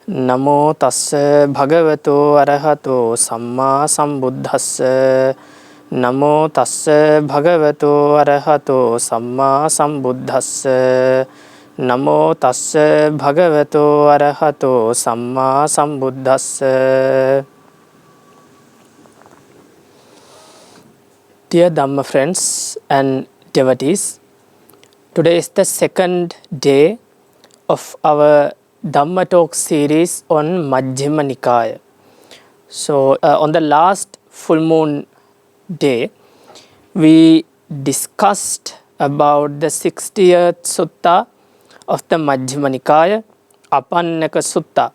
Namo tassa bhagavato arahato samma sambuddhassa. Namo tassa bhagavato arahato samma sambuddhassa. Namo tassa bhagavato arahato samma sambuddhassa. Dear Dhamma friends and devotees, today is the second day of our Dhamma talk series on Majjhima Nikaya. So on the last full moon day, we discussed about the 60th sutta of the Majjhima Nikaya, Apannaka Sutta.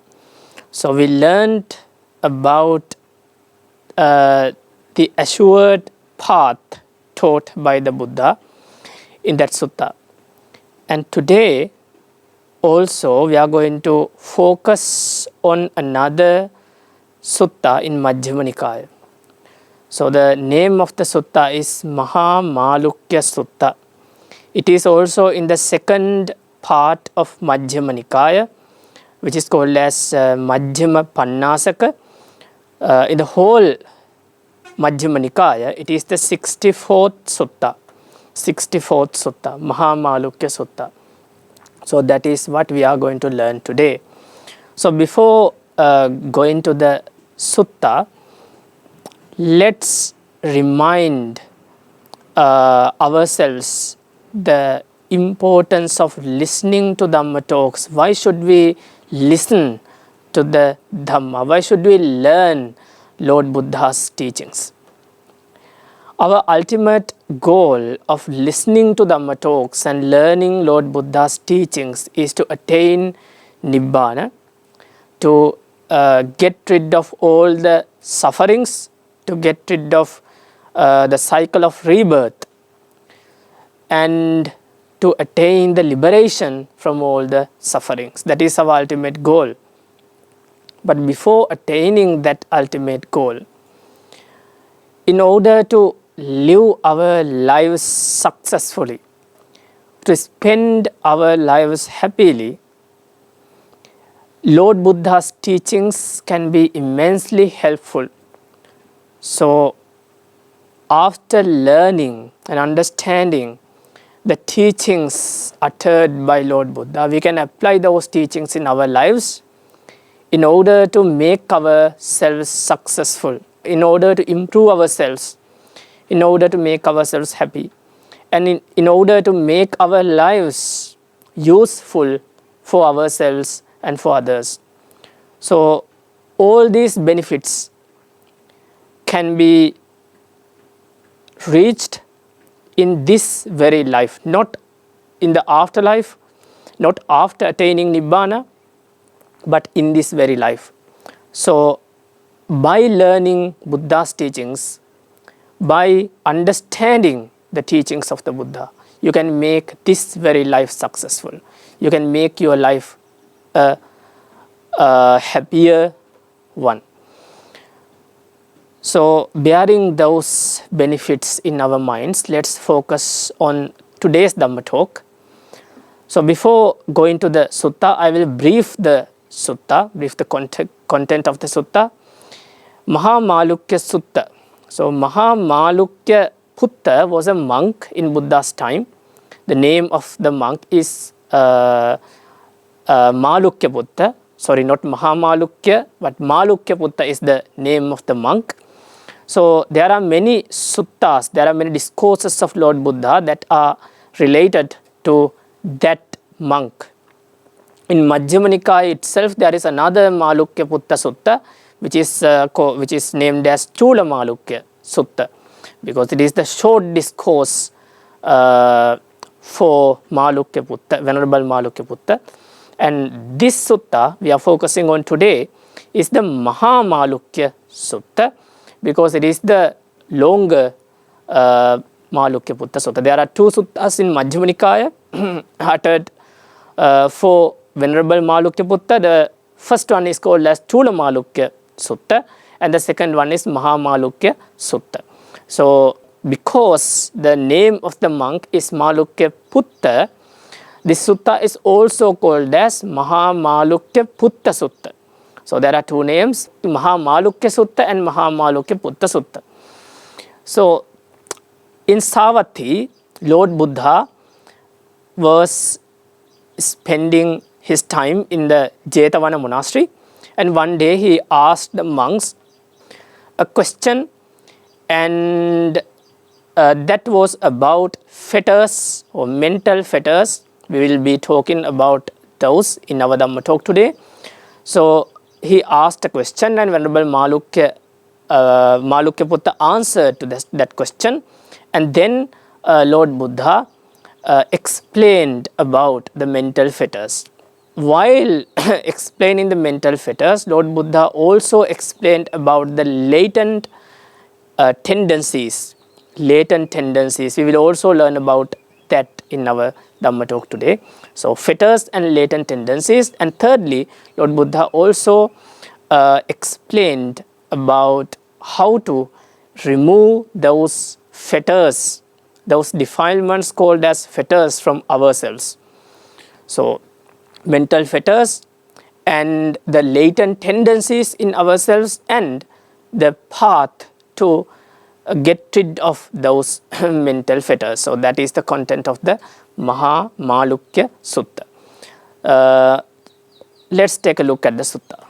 So we learned about the assured path taught by the Buddha in that sutta. And today also we are going to focus on another sutta in Majjhima Nikaya. So the name of the sutta is mahāmāluṅkyasutta. It is also in the second part of Majjhima Nikaya, which is called as Majjhima Pannāsaka. In the whole Majjhima Nikaya, it is the 64th sutta. 64th sutta, mahāmāluṅkyasutta. So that is what we are going to learn today. So before going to the sutta, let's remind ourselves the importance of listening to Dhamma talks. Why should we listen to the Dhamma? Why should we learn Lord Buddha's teachings? Our ultimate goal of listening to Dhamma talks and learning Lord Buddha's teachings is to attain Nibbana, to get rid of all the sufferings, to get rid of the cycle of rebirth, and to attain the liberation from all the sufferings. That is our ultimate goal. But before attaining that ultimate goal, in order to live our lives successfully, to spend our lives happily, Lord Buddha's teachings can be immensely helpful. So after learning and understanding the teachings uttered by Lord Buddha, we can apply those teachings in our lives in order to make ourselves successful, in order to improve ourselves, in order to make ourselves happy, and in order to make our lives useful for ourselves and for others. So all these benefits can be reached in this very life, not in the afterlife, not after attaining Nibbana, but in this very life. So by learning Buddha's teachings, by understanding the teachings of the Buddha, you can make this very life successful. You can make your life a happier one. So bearing those benefits in our minds, let's focus on today's Dhamma talk. So before going to the sutta, I will brief the sutta, brief the content of the sutta. mahāmāluṅkyasutta. So mahāmāluṅkyaputta was a monk in Buddha's time. The name of the monk is Māluṅkyaputta. Sorry, not mahāmāluṅkya, but Māluṅkyaputta is the name of the monk. So there are many suttas, there are many discourses of Lord Buddha that are related to that monk. In Majjhima Nikaya itself, there is another Māluṅkyaputta sutta, which is named as Chulamāluṅkyasutta, because it is the short discourse for Māluṅkyaputta, Venerable Māluṅkyaputta. And this sutta we are focusing on today is the mahāmāluṅkyasutta, because it is the longer Māluṅkyaputta sutta. There are two suttas in Majjhima Nikaya uttered for Venerable Māluṅkyaputta. The first one is called as Chulamāluṅkyasutta, and the second one is mahāmāluṅkyasutta. So because the name of the monk is Māluṅkyaputta, this sutta is also called as mahāmāluṅkyaputta sutta. So there are two names, mahāmāluṅkyasutta and mahāmāluṅkyasutta. So in Savatthi, Lord Buddha was spending his time in the Jetavana monastery, and one day he asked the monks a question, and that was about fetters or mental fetters. We will be talking about those in our Dhamma talk today. So he asked a question, and Venerable mahāmāluṅkyaputta answered to that question, and then Lord Buddha explained about the mental fetters. While explaining the mental fetters, Lord Buddha also explained about the latent tendencies. Latent tendencies. We will also learn about that in our Dhamma talk today. So fetters and latent tendencies. And thirdly, Lord Buddha also explained about how to remove those fetters, those defilements called as fetters from ourselves. So mental fetters and the latent tendencies in ourselves, and the path to get rid of those mental fetters. So that is the content of the mahāmāluṅkyasutta. Let's take a look at the sutta.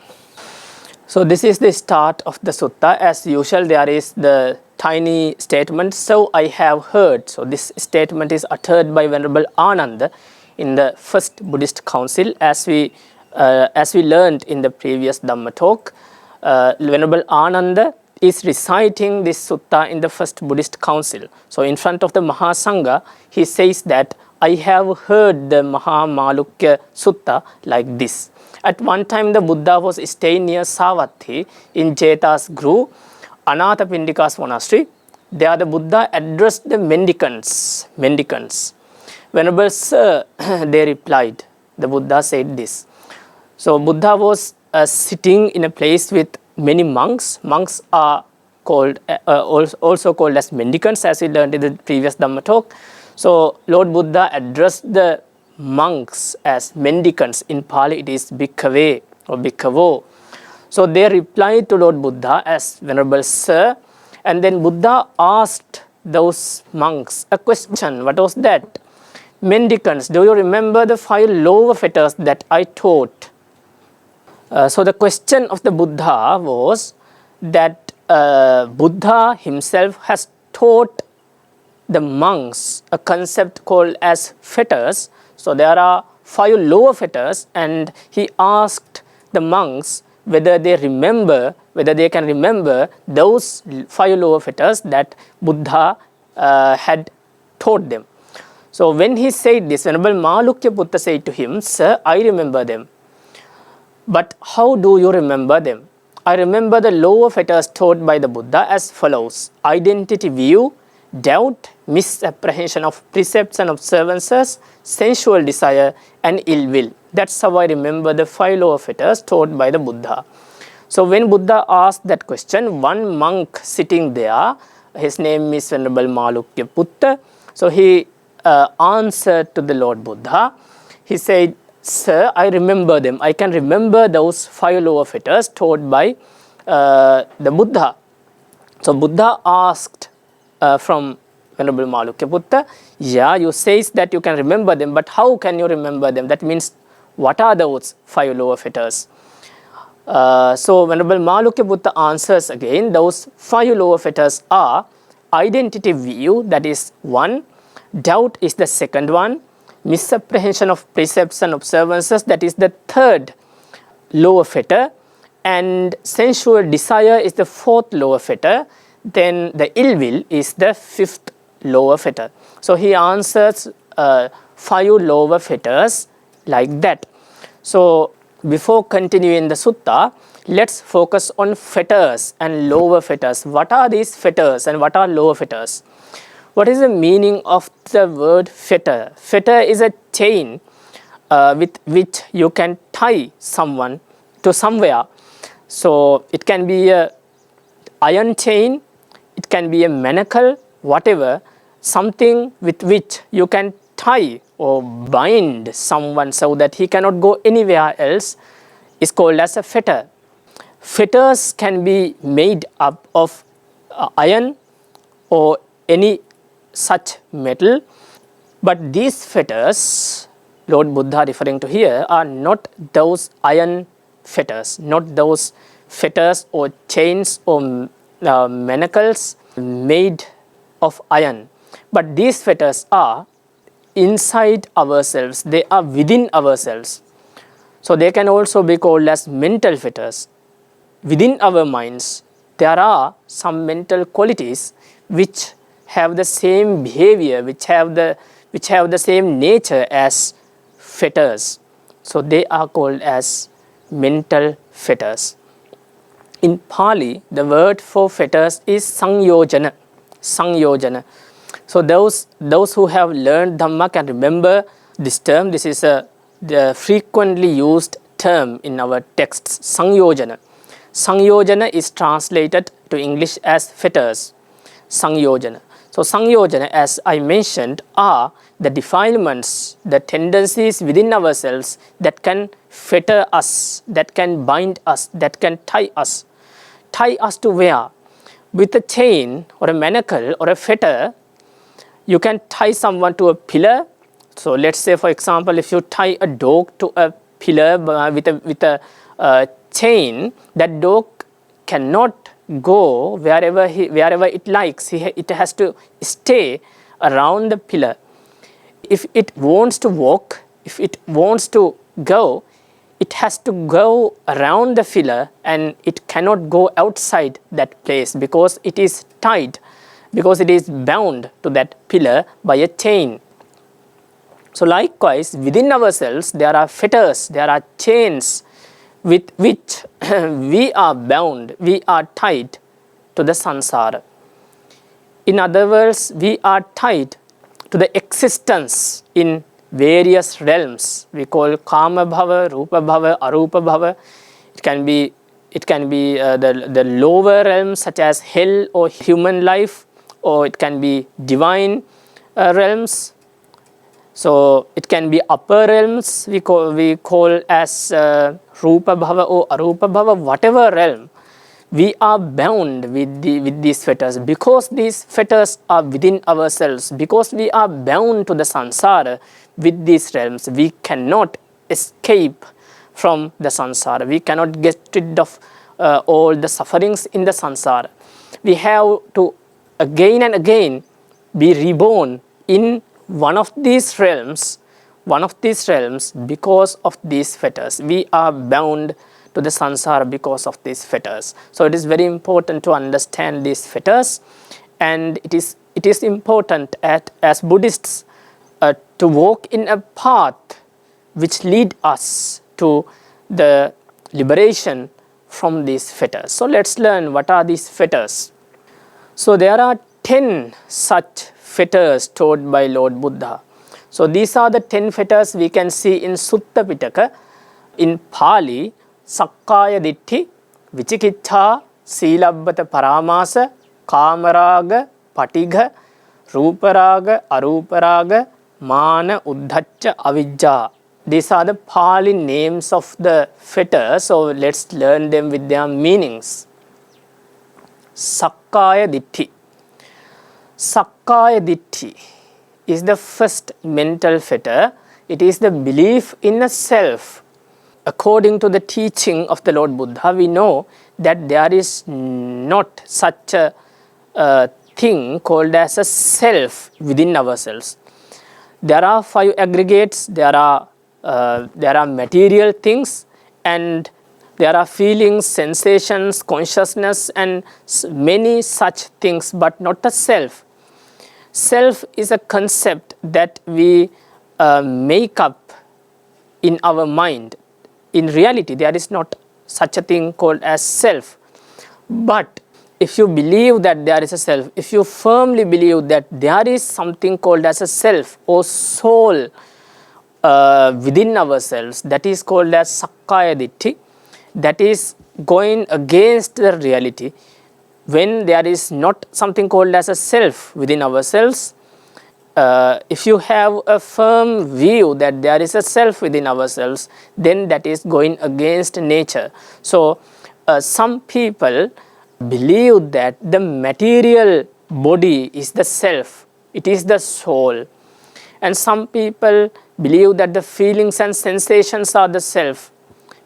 So this is the start of the sutta. As usual, there is the tiny statement, so I have heard. So this statement is uttered by Venerable Ananda in the first Buddhist council, as we learned in the previous Dhamma talk. Venerable Ananda is reciting this sutta in the first Buddhist council. So in front of the Mahasangha, he says that I have heard the mahāmāluṅkyasutta like this. At one time, the Buddha was staying near Savatthi in Jeta's Guru, Anathapindika's monastery. There the Buddha addressed the mendicants. Venerable Sir, they replied. The Buddha said this. So Buddha was sitting in a place with many monks. Monks are called also called as mendicants, as we learned in the previous Dhamma talk. So Lord Buddha addressed the monks as mendicants. In Pali it is bhikkhave or bhikkhavo. So they replied to Lord Buddha as Venerable Sir, and then Buddha asked those monks a question. What was that? Mendicants, do you remember the 5 lower fetters that I taught? So the question of the Buddha was that Buddha himself has taught the monks a concept called as fetters. So there are 5 lower fetters, and he asked the monks whether they can remember those 5 lower fetters that Buddha had taught them. So when he said this, Venerable mahāmāluṅkyaputta said to him, Sir, I remember them. But how do you remember them? I remember the lower fetters taught by the Buddha as follows: identity view, doubt, misapprehension of precepts and observances, sensual desire, and ill will. That's how I remember the 5 lower fetters taught by the Buddha. So when Buddha asked that question, one monk sitting there, his name is Venerable mahāmāluṅkyaputta. So he answered to the Lord Buddha. He said, Sir, I remember them. I can remember those 5 lower fetters taught by the Buddha. So Buddha asked from Venerable mahāmāluṅkyaputta, yeah, you say that you can remember them, but how can you remember them? That means, what are those 5 lower fetters? So Venerable mahāmāluṅkyaputta answers again, those 5 lower fetters are identity view, that is 1, doubt is the second one, misapprehension of precepts and observances, that is the 3rd lower fetter, and sensual desire is the 4th lower fetter, then the ill will is the 5th lower fetter. So he answers 5 lower fetters like that. So before continuing the sutta, let's focus on fetters and lower fetters. What are these fetters and what are lower fetters? What is the meaning of the word fetter? Fetter is a chain with which you can tie someone to somewhere. So it can be a iron chain, it can be a manacle, whatever, something with which you can tie or bind someone so that he cannot go anywhere else is called as a fetter. Fetters can be made up of iron or any such metal, but these fetters, Lord Buddha referring to here, are not those iron fetters, not those fetters or chains or manacles made of iron, but these fetters are inside ourselves, they are within ourselves. So they can also be called as mental fetters. Within our minds, there are some mental qualities which have the same behavior, which have the same nature as fetters. So they are called as mental fetters. In Pali, the word for fetters is sangyojana. Sangyojana. So those who have learned Dhamma can remember this term. This is the frequently used term in our texts, sangyojana. Sangyojana is translated to English as fetters. Sangyojana. So sangyojana, as I mentioned, are the defilements, the tendencies within ourselves that can fetter us, that can bind us, that can tie us. Tie us to where? With a chain or a manacle or a fetter, you can tie someone to a pillar. So let's say, for example, if you tie a dog to a pillar with a chain, that dog cannot go wherever it likes. It has to stay around the pillar. If it wants to walk, if it wants to go, it has to go around the pillar, and it cannot go outside that place because it is tied, because it is bound to that pillar by a chain. So likewise, within ourselves, there are fetters, there are chains with which we are bound, we are tied to the samsara. In other words, we are tied to the existence in various realms. We call kama bhava, rupa bhava, arupa bhava. It can be the lower realms such as hell or human life, or it can be divine realms. So it can be upper realms, we call as rupa bhava or arupa bhava. Whatever realm, we are bound with these fetters. Because these fetters are within ourselves, because we are bound to the samsara with these realms, we cannot escape from the samsara. We cannot get rid of all the sufferings in the samsara. We have to again and again be reborn in one of these realms because of these fetters. We are bound to the samsara because of these fetters. So it is very important to understand these fetters, and it is important as Buddhists to walk in a path which lead us to the liberation from these fetters. So let's learn what are these fetters. So there are 10 such fetters taught by Lord Buddha. So these are the 10 fetters we can see in Sutta Pitaka. In Pali, Sakkaya Ditti, Vicikiccha, Silabbata Paramasa, Kamaraga, Patigha, Ruparaga, Aruparaga, Mana, Uddhacca, Avijja. These are the Pali names of the fetters. So let's learn them with their meanings. Sakkaya Ditti. Sakkaya Ditti is the first mental fetter. It is the belief in a self. According to the teaching of the Lord Buddha, we know that there is not such a thing called as a self within ourselves. There are 5 aggregates, there are material things, and there are feelings, sensations, consciousness, and many such things, but not a self. Self is a concept that we make up in our mind. In reality, there is not such a thing called as self. But if you believe that there is a self, if you firmly believe that there is something called as a self or soul within ourselves, that is called as Sakkaya Ditti, that is going against the reality. When there is not something called as a self within ourselves, if you have a firm view that there is a self within ourselves, then that is going against nature. So some people believe that the material body is the self, it is the soul. And some people believe that the feelings and sensations are the self.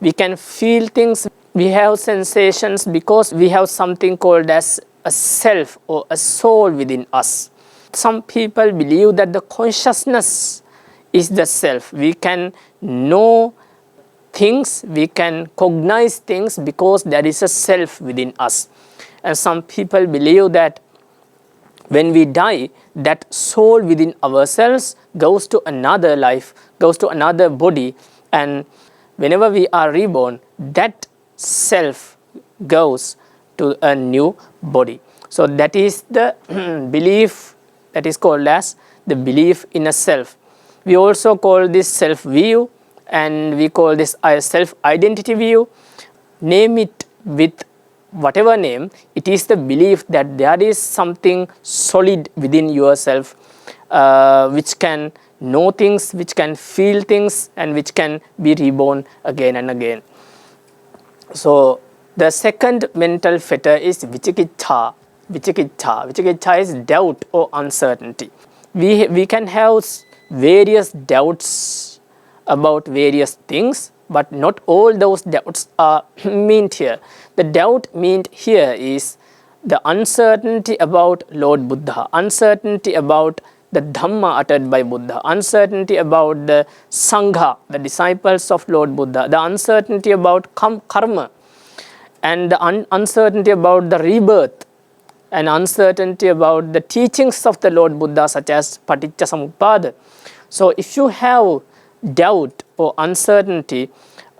We can feel things, we have sensations because we have something called as a self or a soul within us. Some people believe that the consciousness is the self. We can know things, we can cognize things because there is a self within us. And some people believe that when we die, that soul within ourselves goes to another life, goes to another body, and whenever we are reborn, that self goes to a new body. So that is the belief that is called as the belief in a self. We also call this self-view, and we call this a self-identity view. Name it with whatever name, it is the belief that there is something solid within yourself which can know things, which can feel things, and which can be reborn again and again. So the second mental fetter is Vichikiccha. Vichikiccha is doubt or uncertainty. We can have various doubts about various things, but not all those doubts are meant here. The doubt meant here is the uncertainty about Lord Buddha, uncertainty about the Dhamma uttered by Buddha, uncertainty about the Sangha, the disciples of Lord Buddha, the uncertainty about karma, and the uncertainty about the rebirth, and uncertainty about the teachings of the Lord Buddha, such as Paticca Samuppada. So if you have doubt or uncertainty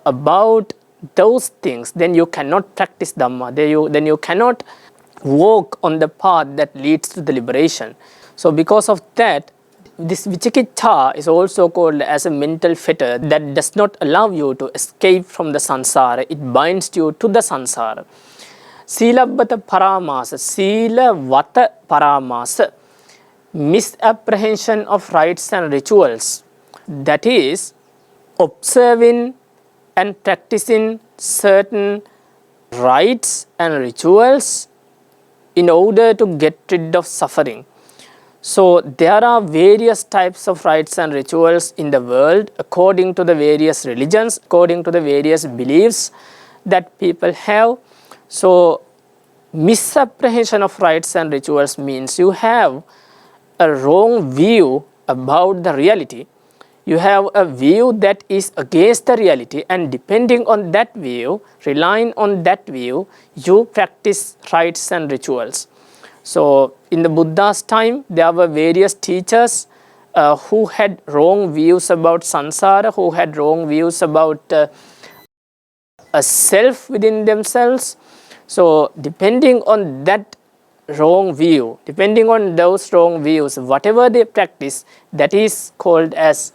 about those things, then you cannot practice Dhamma, then you cannot walk on the path that leads to the liberation. So because of that, this Vichikiccha is also called as a mental fetter that does not allow you to escape from the samsara. It binds you to the samsara. Silabbata paramasa, silavata paramasa, misapprehension of rites and rituals. That is, observing and practicing certain rites and rituals in order to get rid of suffering. So there are various types of rites and rituals in the world according to the various religions, according to the various beliefs that people have. So misapprehension of rites and rituals means you have a wrong view about the reality. You have a view that is against the reality, and depending on that view, relying on that view, you practice rites and rituals. So in the Buddha's time, there were various teachers who had wrong views about samsara, who had wrong views about a self within themselves. So depending on that wrong view, depending on those wrong views, whatever they practice, that is called as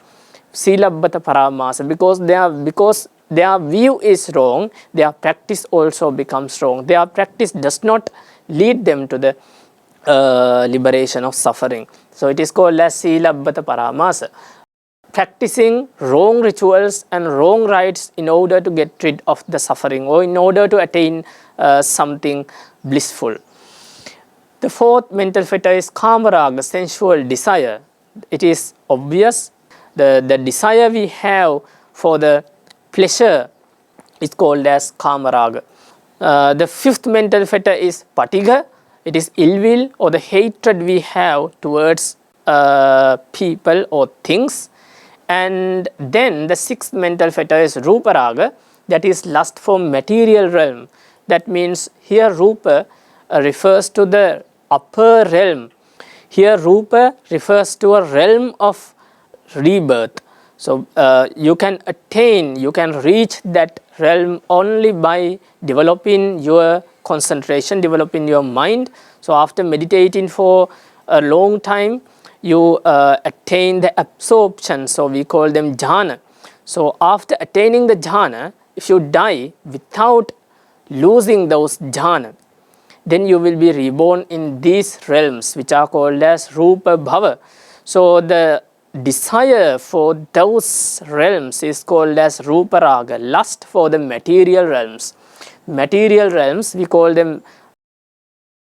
Silabbata paramasa. Because their view is wrong, their practice also becomes wrong. Their practice does not lead them to the liberation of suffering. So it is called as Silabbata paramasa. Practicing wrong rituals and wrong rites in order to get rid of the suffering, or in order to attain something blissful. The fourth mental fetter is kamaraga, sensual desire. It is obvious. The desire we have for the pleasure is called as kamaraga. The fifth mental fetter is patigha. It is ill will or the hatred we have towards people or things. And then the sixth mental fetter is ruparaga, that is lust for material realm. That means here rupa refers to the upper realm. Here rupa refers to a realm of rebirth. So you can reach that realm only by developing your concentration, developing your mind. So after meditating for a long time, you attain the absorption. So we call them jhana. So after attaining the jhana, if you die without losing those jhana, then you will be reborn in these realms, which are called as rupa bhava. So the desire for those realms is called as rupa raga, lust for the material realms. material realms, we call them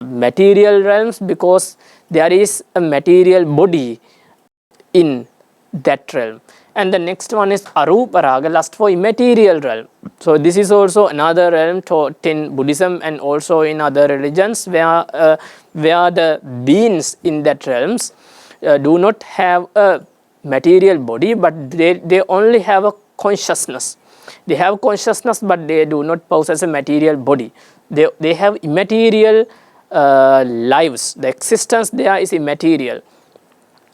material realms because there is a material body in that realm. And the next one is arupa raga, lust for immaterial realm. So this is also another realm taught in Buddhism and also in other religions, where the beings in that realms do not have a material body, but they only have a consciousness. They have consciousness, but they do not possess a material body. They have immaterial lives. The existence there is immaterial.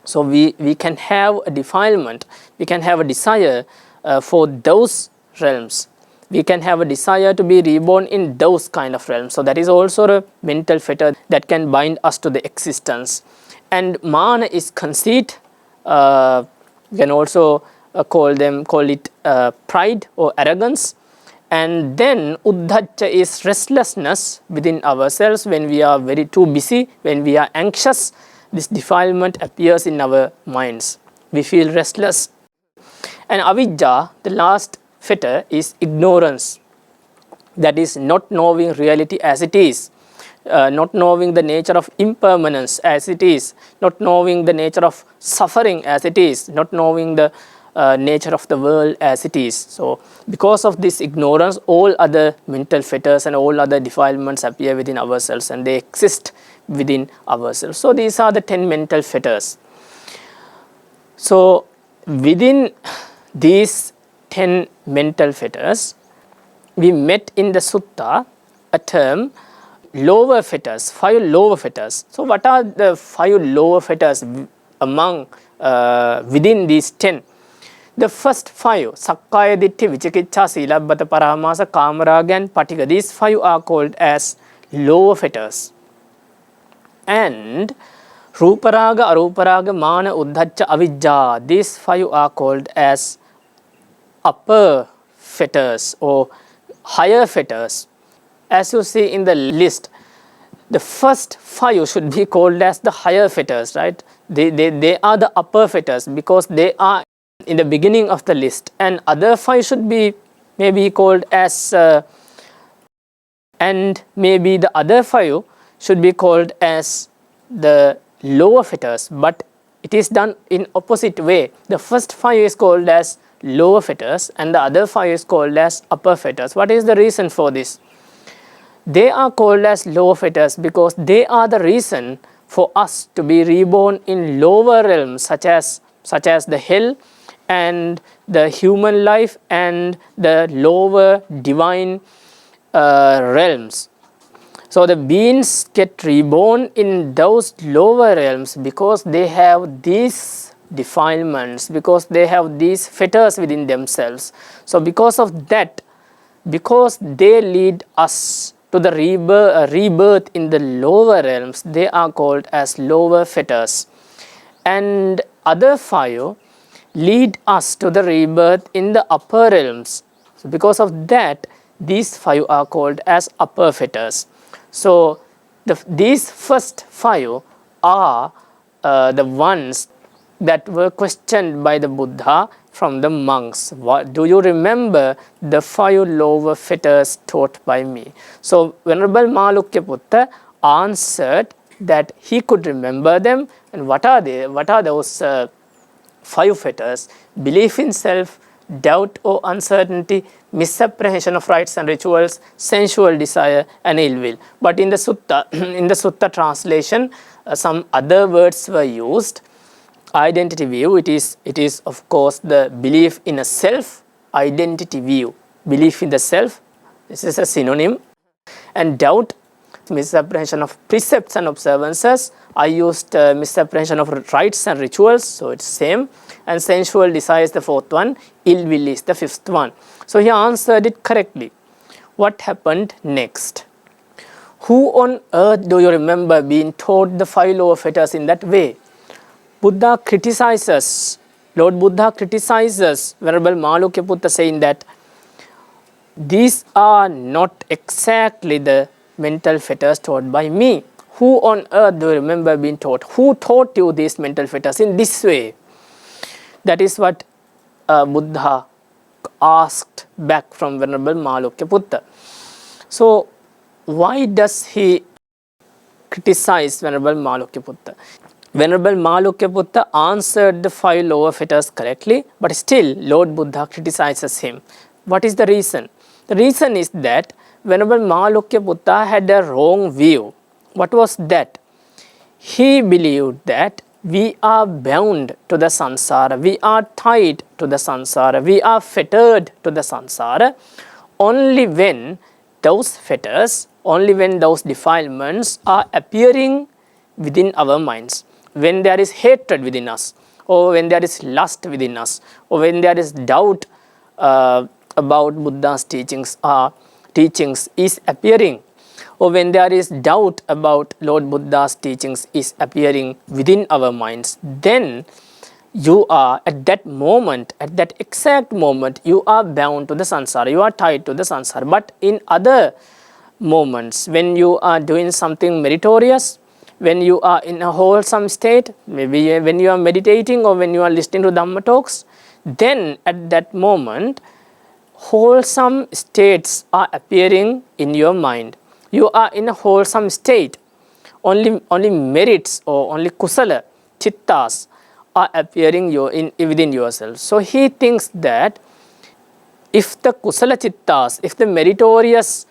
So we can have a defilement, we can have a desire for those realms. We can have a desire to be reborn in those kind of realms. So that is also a mental fetter that can bind us to the existence. And mana is conceit. We can also call it pride or arrogance. And then uddhacca is restlessness within ourselves. When we are very too busy, when we are anxious, this defilement appears in our minds. We feel restless. And avijja, the last fetter, is ignorance. That is not knowing reality as it is, not knowing the nature of impermanence as it is, not knowing the nature of suffering as it is, not knowing the nature of the world as it is. So because of this ignorance, all other mental fetters and all other defilements appear within ourselves, and they exist within ourselves. So these are the 10 mental fetters. So within these 10 mental fetters, we met in the sutta a term lower fetters, 5 lower fetters. So what are the 5 lower fetters among within these 10? The first 5, sakkaya ditthi, vicikiccha, silabbata, paramasa, kamaraga and patika, these 5 are called as lower fetters. And ruparaga, aruparaga, mana, uddhacca, avijja, these 5 are called as upper fetters or higher fetters. As you see in the list, the first 5 should be called as the higher fetters, right? They are the upper fetters because they are in the beginning of the list, and other 5 should be maybe called as and maybe the other 5 should be called as the lower fetters, but it is done in opposite way. The first 5 is called as lower fetters and the other 5 is called as upper fetters. What is the reason for this? They are called as lower fetters because they are the reason for us to be reborn in lower realms such as the hell and the human life and the lower divine realms. So the beings get reborn in those lower realms because they have these defilements, because they have these fetters within themselves. So because of that, because they lead us to the rebirth in the lower realms, they are called as lower fetters. And other 5 lead us to the rebirth in the upper realms. So because of that, these 5 are called as upper fetters. So these first 5 are the ones that were questioned by the Buddha from the monks. Do you remember the 5 lower fetters taught by me? So Venerable mahāmāluṅkyasutta answered that he could remember them. And what are they? What are those 5 fetters? Belief in self, doubt or uncertainty, misapprehension of rites and rituals, sensual desire and ill will. But in the sutta translation, some other words were used. Identity view, it is of course the belief in a self, identity view, belief in the self, this is a synonym. And doubt, misapprehension of precepts and observances. I used misapprehension of rites and rituals, so it's same. And sensual desire is the 4th one, ill will is the 5th one. So he answered it correctly. What happened next? Who on earth do you remember being taught the 5 lower fetters in that way? Buddha criticizes, Lord Buddha criticizes Venerable mahāmāluṅkyasutta, saying that these are not exactly the mental fetters taught by me. Who on earth do you remember being taught? Who taught you these mental fetters in this way? That is what Buddha asked back from Venerable mahāmāluṅkyasutta. So why does he criticize Venerable mahāmāluṅkyasutta? Venerable mahāmāluṅkyasutta answered the 5 lower fetters correctly, but still Lord Buddha criticizes him. What is the reason? The reason is that Venerable mahāmāluṅkyasutta had a wrong view. What was that? He believed that we are bound to the samsara, we are tied to the samsara, we are fettered to the samsara only when those fetters, only when those defilements are appearing within our minds. When there is hatred within us, or when there is lust within us, or when there is doubt about Buddha's teachings is appearing, or when there is doubt about Lord Buddha's teachings is appearing within our minds, then you are at that moment, at that exact moment, you are bound to the samsara, you are tied to the samsara. But in other moments, when you are doing something meritorious, when you are in a wholesome state, maybe when you are meditating or when you are listening to Dhamma talks, then at that moment, wholesome states are appearing in your mind. You are in a wholesome state. Only merits or only kusala, chittas are appearing within yourself. So he thinks that if the kusala chittas, if the meritorious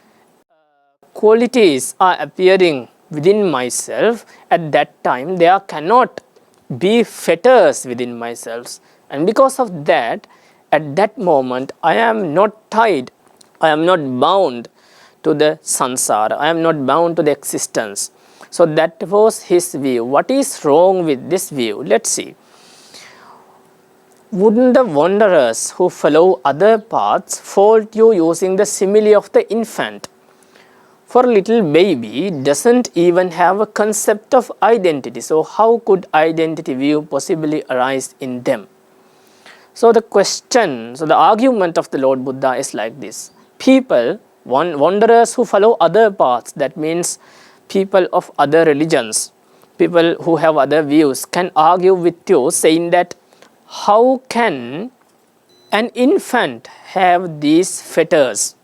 qualities are appearing within myself, at that time there cannot be fetters within myself. And because of that, at that moment I am not tied, I am not bound to the samsara, I am not bound to the existence. So that was his view. What is wrong with this view? Let's see. Wouldn't the wanderers who follow other paths fault you using the simile of the infant? For a little baby doesn't even have a concept of identity. So how could identity view possibly arise in them? So the question, so the argument of the Lord Buddha is like this. People, wanderers who follow other paths, that means people of other religions, people who have other views, can argue with you saying that how can an infant have these fetters?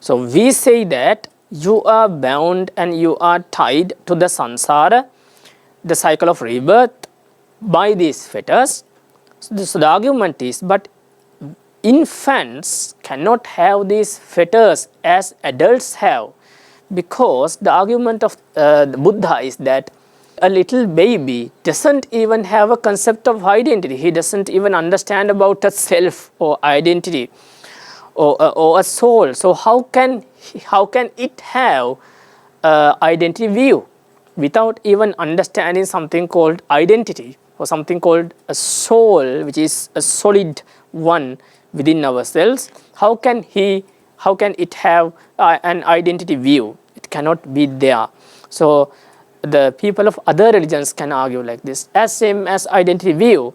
So we say that you are bound and you are tied to the samsara, the cycle of rebirth, by these fetters. So the argument is, but infants cannot have these fetters as adults have, because the argument of the Buddha is that a little baby doesn't even have a concept of identity. He doesn't even understand about a self or identity or a soul. So how can it have identity view without even understanding something called identity or something called a soul, which is a solid one within ourselves? How can it have an identity view? It cannot be there. So the people of other religions can argue like this. As same as identity view,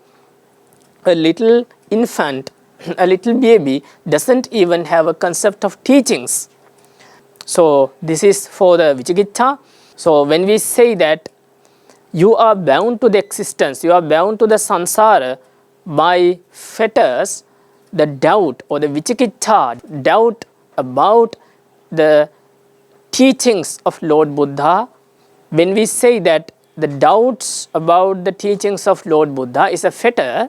a little infant, a little baby doesn't even have a concept of teachings. So this is for the Vicikiccha. So when we say that you are bound to the existence, you are bound to the samsara by fetters, the doubt or the Vicikiccha, doubt about the teachings of Lord Buddha, when we say that the doubts about the teachings of Lord Buddha is a fetter,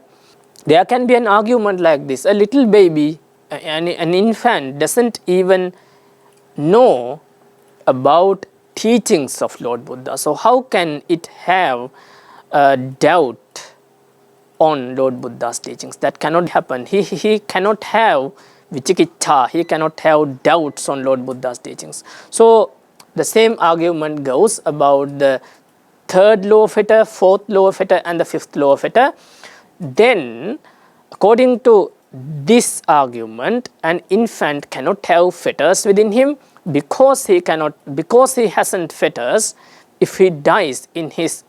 there can be an argument like this. A little baby, an infant doesn't even know about teachings of Lord Buddha. So how can it have a doubt on Lord Buddha's teachings? That cannot happen. He cannot have Vicikiccha, he cannot have doubts on Lord Buddha's teachings. So the same argument goes about the third lower fetter, fourth lower fetter and the fifth lower fetter. Then according to this argument, an infant cannot have fetters within him because he hasn't fetters. If he dies in his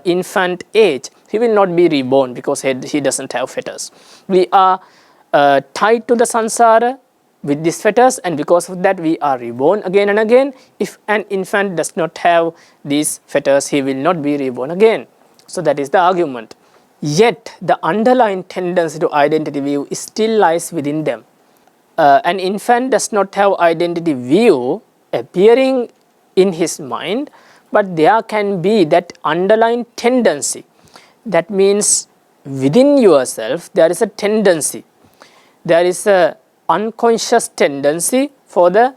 infant age, he will not be reborn because he doesn't have fetters. We are tied to the samsara with these fetters, and because of that we are reborn again and again. If an infant does not have these fetters, he will not be reborn again. So that is the argument. Yet the underlying tendency to identity view still lies within them. an infant does not have identity view appearing in his mind, but there can be that underlying tendency. That means within yourself there is a tendency, there is a unconscious tendency for the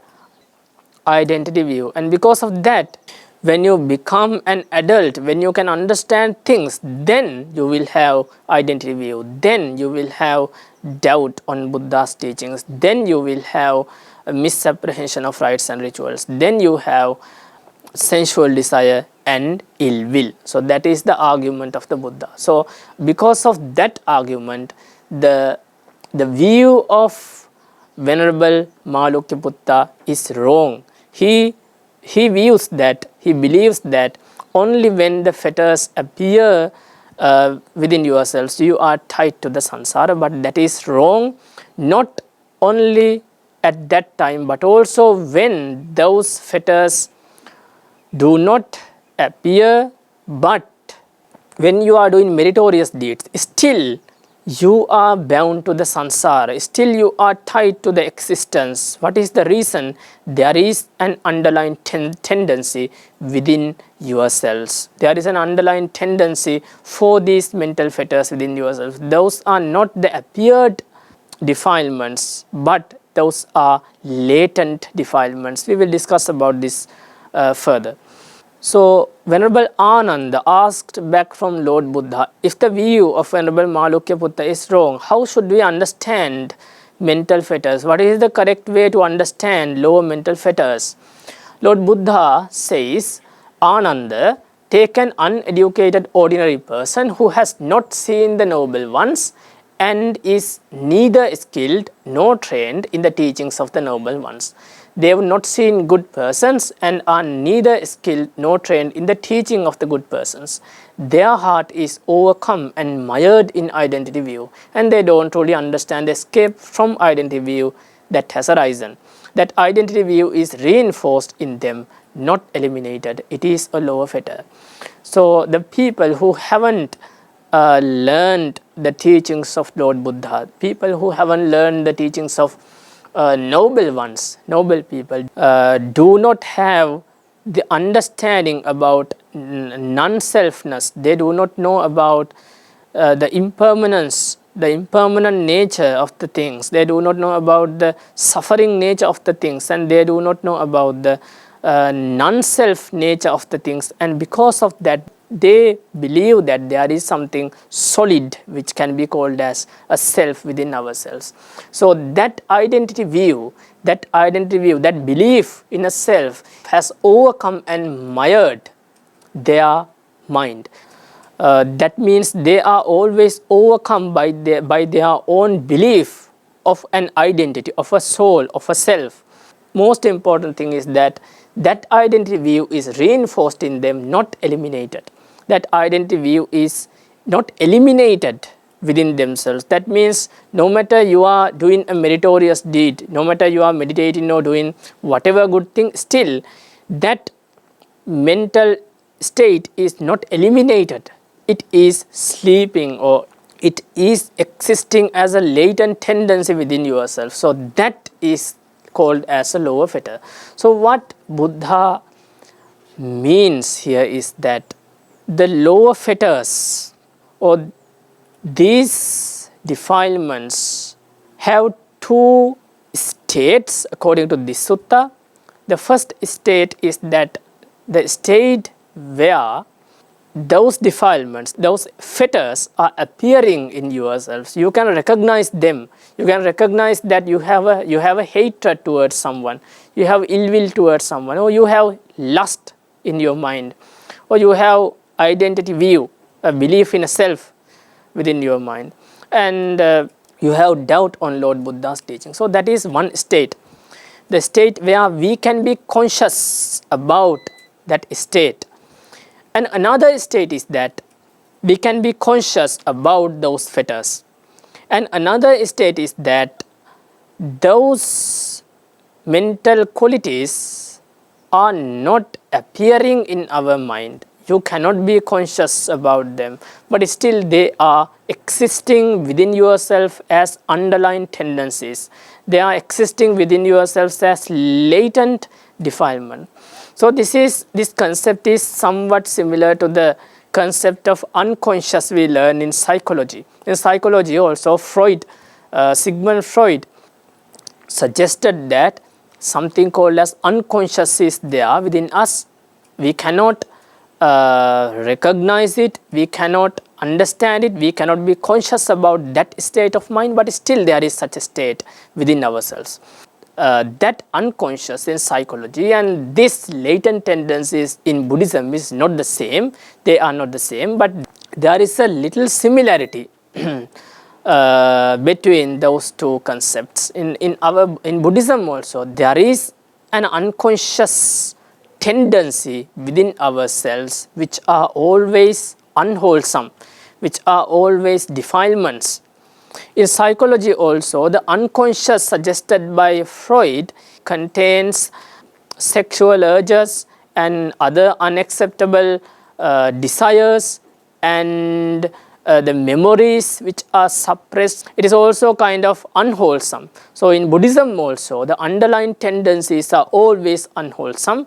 identity view, and because of that, when you become an adult, when you can understand things, then you will have identity view, then you will have doubt on Buddha's teachings, then you will have a misapprehension of rites and rituals, then you have sensual desire and ill will. So that is the argument of the Buddha. So because of that argument, the view of Venerable mahāmāluṅkyasutta is wrong. He views that, he believes that only when the fetters appear within yourselves, you are tied to the samsara, but that is wrong, not only at that time, but also when those fetters do not appear, but when you are doing meritorious deeds, still you are bound to the samsara, still you are tied to the existence. What is the reason? There is an underlying tendency within yourselves. There is an underlying tendency for these mental fetters within yourselves. Those are not the appeared defilements, but those are latent defilements. We will discuss about this further. So Venerable Ananda asked back from Lord Buddha, if the view of Venerable mahāmāluṅkyasutta is wrong, how should we understand mental fetters? What is the correct way to understand lower mental fetters? Lord Buddha says, Ananda, take an uneducated ordinary person who has not seen the noble ones and is neither skilled nor trained in the teachings of the noble ones. They have not seen good persons and are neither skilled nor trained in the teaching of the good persons. Their heart is overcome and mired in identity view, and they don't truly understand the escape from identity view that has arisen. That identity view is reinforced in them, not eliminated. It is a lower fetter. So the people who haven't learned the teachings of Lord Buddha, people who haven't learned the teachings of noble ones, noble people, do not have the understanding about non-selfness. They do not know about the impermanence, the impermanent nature of the things. They do not know about the suffering nature of the things, and they do not know about the non-self nature of the things. And because of that, they believe that there is something solid which can be called as a self within ourselves. So that identity view, that belief in a self has overcome and mired their mind. That means they are always overcome by their own belief of an identity, of a soul, of a self. Most important thing is that identity view is reinforced in them, not eliminated. That identity view is not eliminated within themselves. That means no matter you are doing a meritorious deed, no matter you are meditating or doing whatever good thing, still that mental state is not eliminated. It is sleeping, or it is existing as a latent tendency within yourself. So that is called as a lower fetter. So what Buddha means here is that the lower fetters, or these defilements, have two states according to this sutta. The first state is that the state where those defilements, those fetters are appearing in yourselves. You can recognize them. You can recognize that you have a hatred towards someone, you have ill will towards someone, or you have lust in your mind, or you have identity view, a belief in a self within your mind, and you have doubt on Lord Buddha's teaching. So that is one state, the state where we can be conscious about that state. And another state is that we can be conscious about those fetters. And another state is that those mental qualities are not appearing in our mind. you cannot be conscious about them, but still they are existing within yourself as underlying tendencies. They are existing within yourselves as latent defilement. So this concept is somewhat similar to the concept of unconscious we learn in psychology. In psychology also, Sigmund Freud suggested that something called as unconscious is there within us. We cannot recognize it, we cannot understand it, we cannot be conscious about that state of mind, but still there is such a state within ourselves. That unconscious in psychology and this latent tendencies in Buddhism is not the same. They are not the same, but there is a little similarity between those two concepts. In Buddhism also, there is an unconscious tendency within ourselves which are always unwholesome, which are always defilements. In psychology also, the unconscious suggested by Freud contains sexual urges and other unacceptable desires and the memories which are suppressed. It is also kind of unwholesome. So in Buddhism also, the underlying tendencies are always unwholesome,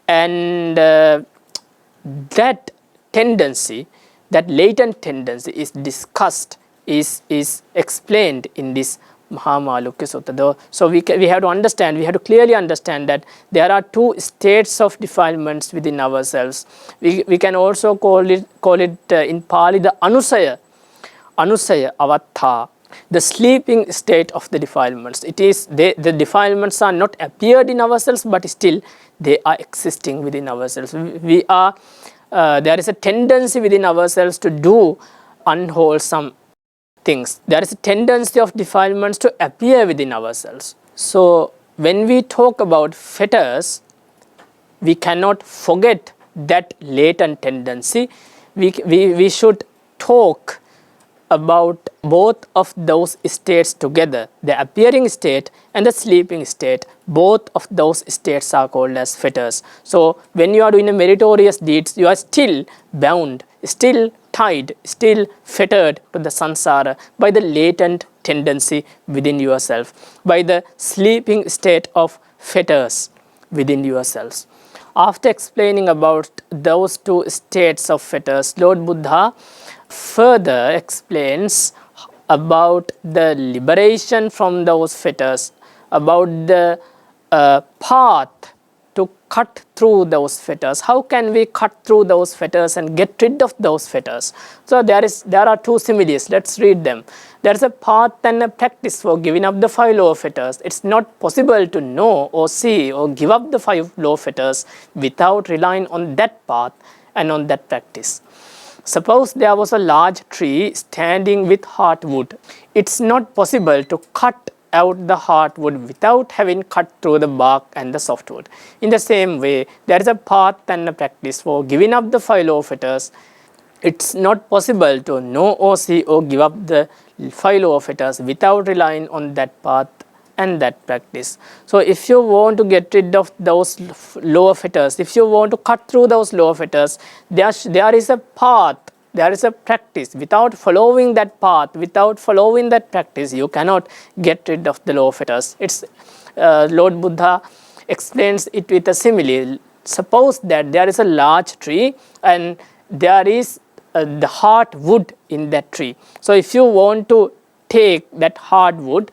and that tendency, that latent tendency is discussed, is explained in this mahāmāluṅkyasutta. So we have to understand, we have to clearly understand that there are two states of defilements within ourselves. We can also call it in Pali the anusaya avattha, the sleeping state of the defilements. It is the defilements are not appeared in ourselves, but still they are existing within ourselves. There is a tendency within ourselves to do unwholesome things. There is a tendency of defilements to appear within ourselves. So when we talk about fetters, we cannot forget that latent tendency. We should talk about both of those states together, the appearing state and the sleeping state. Both of those states are called as fetters. So when you are doing a meritorious deeds, you are still bound, still tied, still fettered to the samsara by the latent tendency within yourself, by the sleeping state of fetters within yourselves. After explaining about those two states of fetters, Lord Buddha further explains about the liberation from those fetters, about the path to cut through those fetters. How can we cut through those fetters and get rid of those fetters? So there are two similes. Let's read them. There is a path and a practice for giving up the 5 lower fetters. It's not possible to know or see or give up the 5 lower fetters without relying on that path and on that practice. Suppose there was a large tree standing with hardwood. It's not possible to cut out the hardwood without having cut through the bark and the softwood. In the same way, there is a path and a practice for giving up the 5 lower fetters. It's not possible to know or see or give up the 5 lower fetters without relying on that path and that practice. So if you want to get rid of those lower fetters, if you want to cut through those lower fetters, there is a path, there is a practice. Without following that path, without following that practice, you cannot get rid of the lower fetters. It's Lord Buddha explains it with a simile. Suppose that there is a large tree and there is the hardwood in that tree. So if you want to take that hardwood,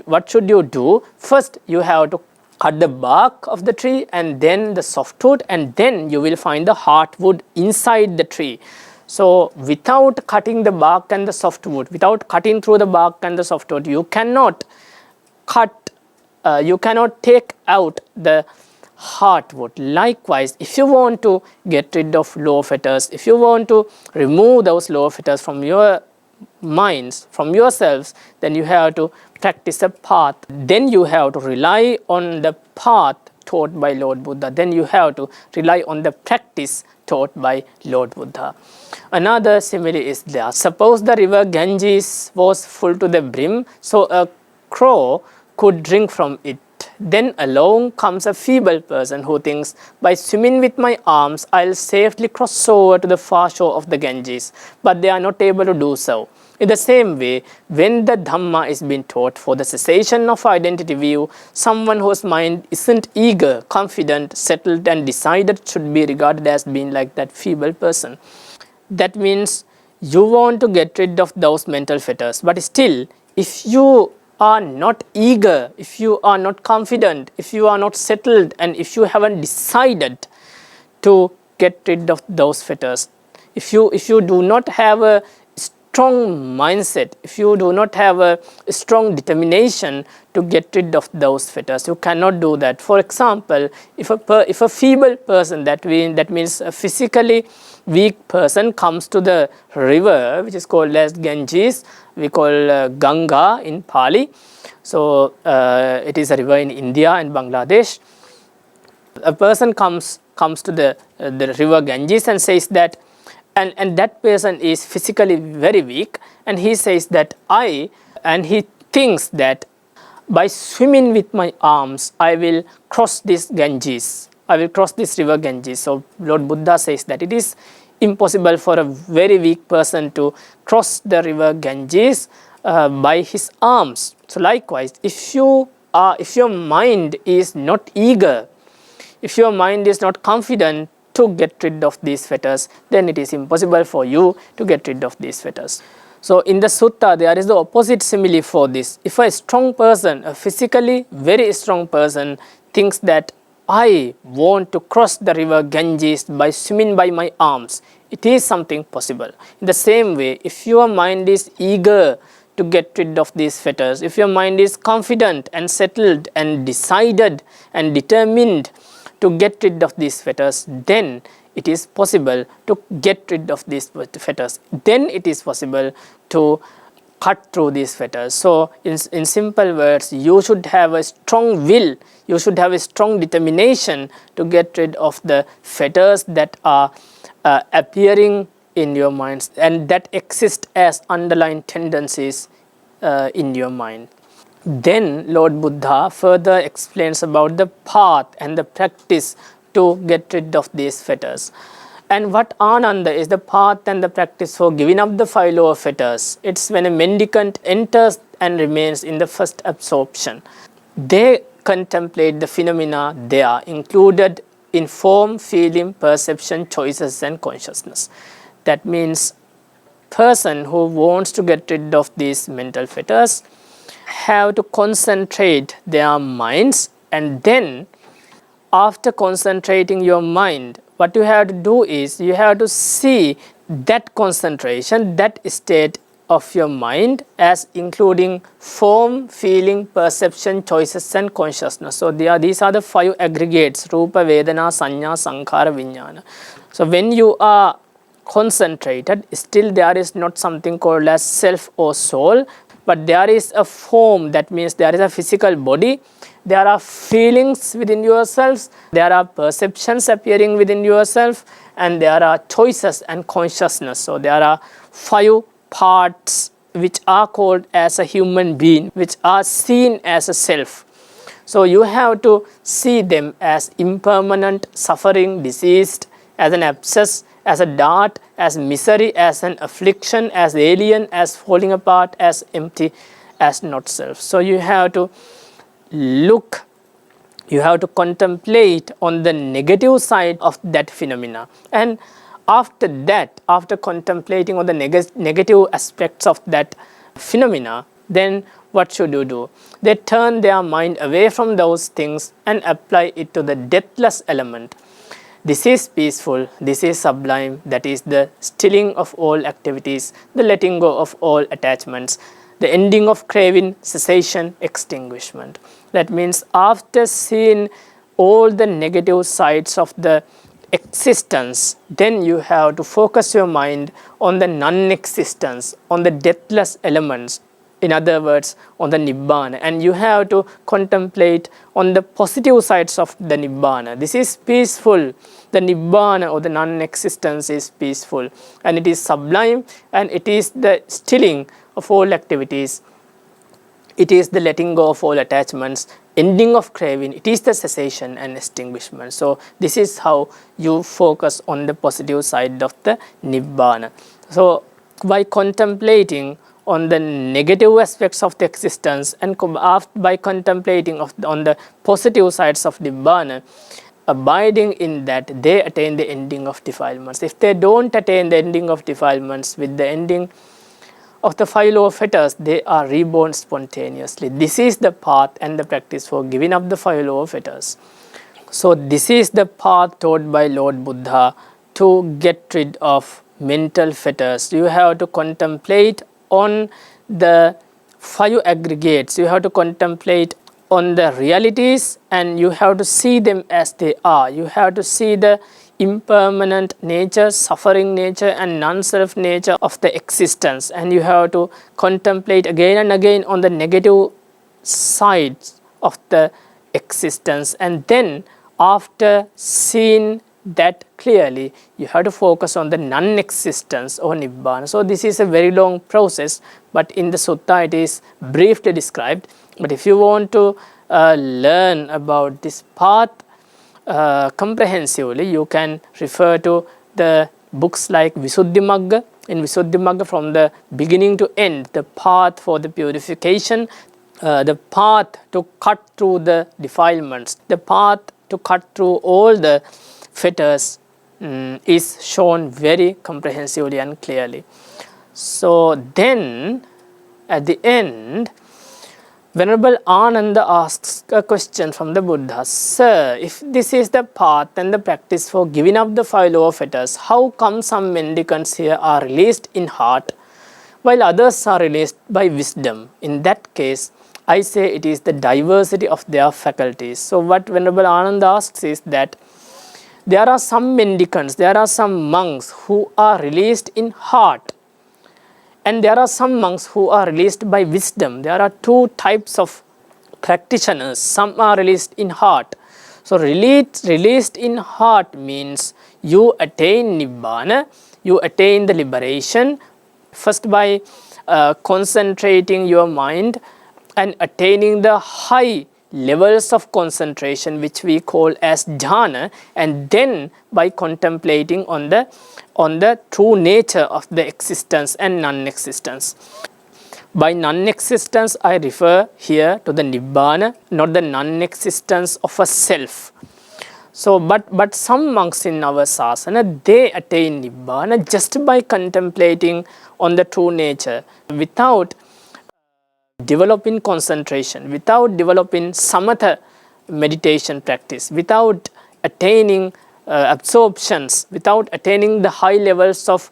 what should you do? First, you have to cut the bark of the tree and then the softwood, and then you will find the hardwood inside the tree. So without cutting the bark and the softwood, without cutting through the bark and the softwood, you cannot take out the hardwood. Likewise, if you want to get rid of lower fetters, if you want to remove those lower fetters from your minds, from yourselves, then you have to practice a path. Then you have to rely on the path taught by Lord Buddha. Then you have to rely on the practice taught by Lord Buddha. Another simile is there. Suppose the river Ganges was full to the brim, so a crow could drink from it. then along comes a feeble person who thinks, by swimming with my arms, I'll safely cross over to the far shore of the Ganges. But they are not able to do so. In the same way, when the Dhamma is being taught for the cessation of identity view, someone whose mind isn't eager, confident, settled and decided should be regarded as being like that feeble person. That means you want to get rid of those mental fetters, but still, if you are not eager, if you are not confident, if you are not settled, and if you haven't decided to get rid of those fetters, if you do not have a strong mindset, if you do not have a strong determination to get rid of those fetters, you cannot do that. For example, if a feeble person, that means a physically weak person, comes to the river which is called as Ganges, we call Ganga in Pali. So it is a river in India and Bangladesh. A person comes to the river Ganges and says that, and that person is physically very weak, and he says that he thinks that by swimming with my arms, I will cross this Ganges. I will cross this river Ganges. So Lord Buddha says that it is impossible for a very weak person to cross the river Ganges by his arms. So likewise, if your mind is not eager, if your mind is not confident to get rid of these fetters, then it is impossible for you to get rid of these fetters. So in the sutta, there is the opposite simile for this. If a strong person, a physically very strong person, thinks that I want to cross the river Ganges by swimming by my arms, it is something possible. In the same way, if your mind is eager to get rid of these fetters, if your mind is confident and settled and decided and determined to get rid of these fetters, then it is possible to get rid of these fetters. Then it is possible to cut through these fetters. So in simple words, you should have a strong will, you should have a strong determination to get rid of the fetters that are appearing in your minds and that exist as underlying tendencies in your mind. Then Lord Buddha further explains about the path and the practice to get rid of these fetters. And what Ananda is the path and the practice for giving up the 5 lower fetters. It's when a mendicant enters and remains in the first absorption. They contemplate the phenomena they are included in form, feeling, perception, choices and consciousness. That means person who wants to get rid of these mental fetters have to concentrate their minds, and then after concentrating your mind, what you have to do is you have to see that concentration, that state of your mind as including form, feeling, perception, choices and consciousness. So these are the 5 aggregates: Rupa, Vedana, Sanya, Sankhara, Vijnana. So when you are concentrated, still there is not something called as self or soul, but there is a form, that means there is a physical body, there are feelings within yourselves, there are perceptions appearing within yourself, and there are choices and consciousness. So there are 5 parts which are called as a human being, which are seen as a self. So you have to see them as impermanent, suffering, diseased, as an abscess, as a dart, as misery, as an affliction, as alien, as falling apart, as empty, as not self. So you have to look, you have to contemplate on the negative side of that phenomena. And after that, after contemplating on the negative aspects of that phenomena, then what should you do? They turn their mind away from those things and apply it to the deathless element. This is peaceful, this is sublime, that is the stilling of all activities, the letting go of all attachments, the ending of craving, cessation, extinguishment. That means after seeing all the negative sides of the existence, then you have to focus your mind on the non-existence, on the deathless elements, in other words, on the Nibbana, and you have to contemplate on the positive sides of the Nibbana. This is peaceful. The Nibbana or the non-existence is peaceful, and it is sublime, and it is the stilling of all activities. it is the letting go of all attachments, ending of craving, it is the cessation and extinguishment. So this is how you focus on the positive side of the Nibbana. So by contemplating on the negative aspects of the existence and by contemplating on the positive sides of Nibbana, abiding in that, they attain the ending of defilements. If they don't attain the ending of defilements, with the ending of the 5 laws of fetters, they are reborn spontaneously. This is the path and the practice for giving up the 5 laws of fetters. So this is the path taught by Lord Buddha to get rid of mental fetters. You have to contemplate on the 5 aggregates. You have to contemplate on the realities, and you have to see them as they are. You have to see the impermanent nature, suffering nature, and non-self nature of the existence, and you have to contemplate again and again on the negative sides of the existence. And then after seeing that clearly, you have to focus on the non-existence or Nibbana. So this is a very long process, but in the sutta it is briefly described. But if you want to learn about this path comprehensively, you can refer to the books like Visuddhimagga. In Visuddhimagga, from the beginning to end, the path for the purification, the path to cut through the defilements, the path to cut through all the fetters is shown very comprehensively and clearly. So then at the end, Venerable Ananda asks a question from the Buddha. Sir, if this is the path and the practice for giving up the 5 laws of fetters, how come some mendicants here are released in heart while others are released by wisdom? In that case, I say it is the diversity of their faculties. So what Venerable Ananda asks is that there are some mendicants, there are some monks who are released in heart, and there are some monks who are released by wisdom. There are 2 types of practitioners. Some are released in heart. So released in heart means you attain Nibbana, you attain the liberation, first by concentrating your mind and attaining the high levels of concentration, which we call as jhana, and then by contemplating on the true nature of the existence and non-existence. By non-existence, I refer here to the Nibbana, not the non-existence of a self. So, but some monks in our Sāsana, they attain Nibbana just by contemplating on the true nature, without developing concentration, without developing samatha meditation practice, without attaining absorptions, without attaining the high levels of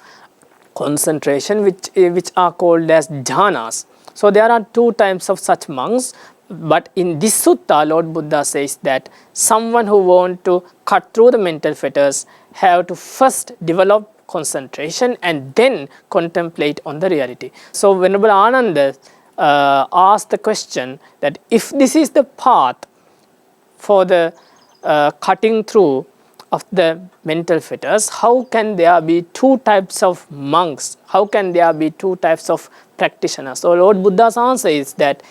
concentration which are called as jhanas. So there are 2 types of such monks, but in this sutta, Lord Buddha says that someone who wants to cut through the mental fetters have to first develop concentration and then contemplate on the reality. So Venerable Ananda asked the question that if this is the path for the cutting through of the mental fetters, how can there be 2 types of monks? How can there be 2 types of practitioners? So Lord Buddha's answer is that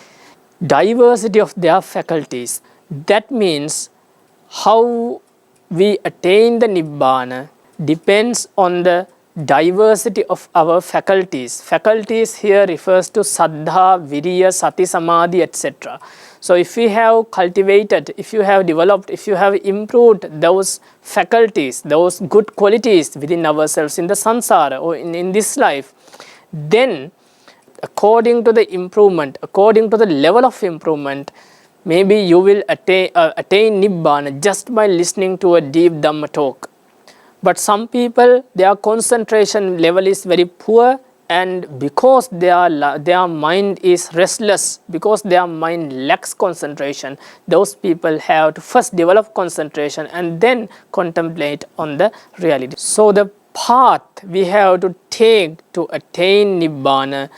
diversity of their faculties. That means how we attain the Nibbana depends on the diversity of our faculties. Faculties here refers to saddha, viriya, sati, samadhi, etc. So if we have cultivated, if you have developed, if you have improved those faculties, those good qualities within ourselves in the samsara or in this life, then according to the improvement, according to the level of improvement, maybe you will attain Nibbana just by listening to a deep Dhamma talk. But some people, their concentration level is very poor, and because their mind is restless, because their mind lacks concentration, those people have to first develop concentration and then contemplate on the reality. So the path we have to take to attain Nibbana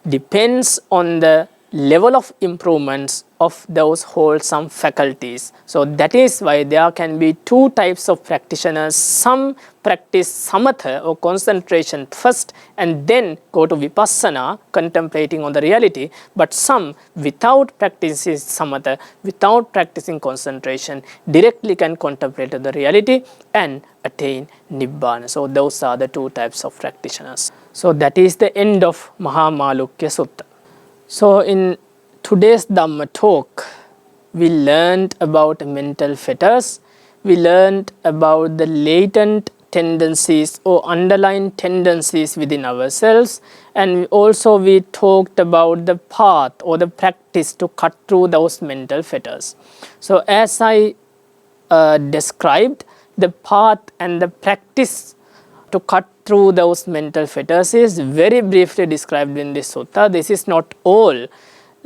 depends on the level of improvements of those wholesome faculties. So that is why there can be two types of practitioners. Some practice samatha or concentration first and then go to vipassana, contemplating on the reality. But some, without practicing samatha, without practicing concentration, directly can contemplate the reality and attain nibbana. So those are the two types of practitioners. So that is the end of mahāmāluṅkyasutta. So in today's Dhamma talk, we learned about mental fetters, we learned about the latent tendencies or underlying tendencies within ourselves, and also we talked about the path or the practice to cut through those mental fetters. So as I described, the path and the practice to cut through those mental fetters is very briefly described in this sutta. This is not all.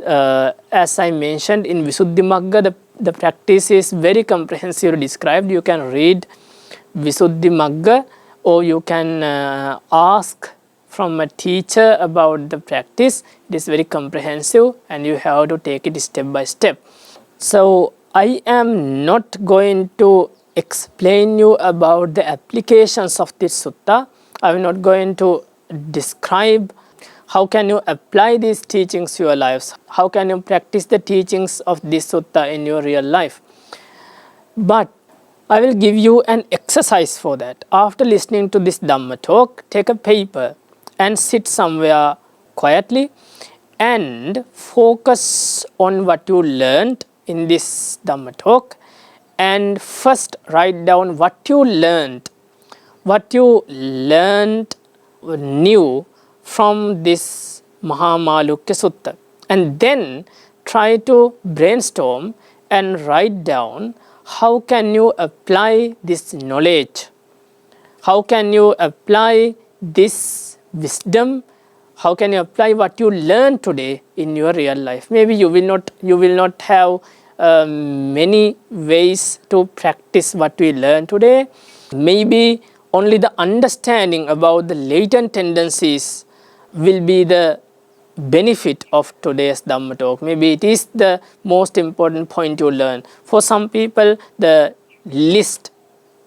As I mentioned in Visuddhimagga, the practice is very comprehensively described. You can read Visuddhimagga or you can ask from a teacher about the practice. It is very comprehensive and you have to take it step by step. So I am not going to explain you about the applications of this sutta. I am not going to describe how can you apply these teachings to your lives, how can you practice the teachings of this sutta in your real life. But I will give you an exercise for that. After listening to this Dhamma talk, take a paper and sit somewhere quietly and focus on what you learned in this Dhamma talk, and first write down what you learned new from this mahāmāluṅkyasutta, and then try to brainstorm and write down how can you apply this knowledge, how can you apply this wisdom, how can you apply what you learned today in your real life. Maybe you will not have many ways to practice what we learned today. Maybe only the understanding about the latent tendencies will be the benefit of today's Dhamma talk. Maybe it is the most important point you learn. For some people, the list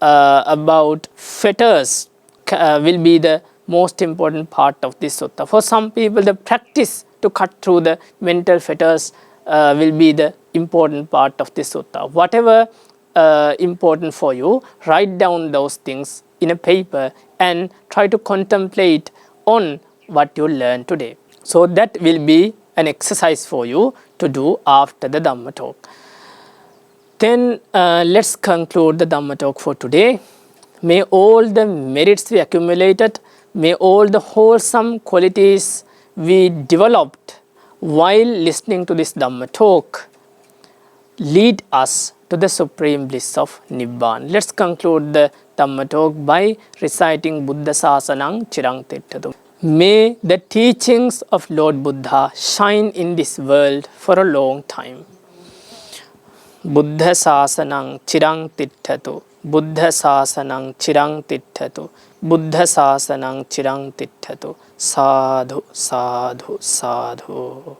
about fetters will be the most important part of this sutta. For some people, the practice to cut through the mental fetters will be the important part of this sutta. Whatever important for you, write down those things in a paper and try to contemplate on what you learned today. So that will be an exercise for you to do after the Dhamma talk. Then let's conclude the Dhamma talk for today. May all the merits we accumulated, may all the wholesome qualities we developed while listening to this Dhamma talk lead us to the supreme bliss of Nibbana. Let's conclude the Dhamma talk by reciting Buddha Sāsanang Chirang Tiṭṭhatu. May the teachings of Lord Buddha shine in this world for a long time. Buddha Sāsanang Chirang Tiṭṭhatu. Buddha Sāsanang Chirang Tiṭṭhatu. Buddha Sāsanang Chirang Tiṭṭhatu. Sadhu, sadhu, sadhu.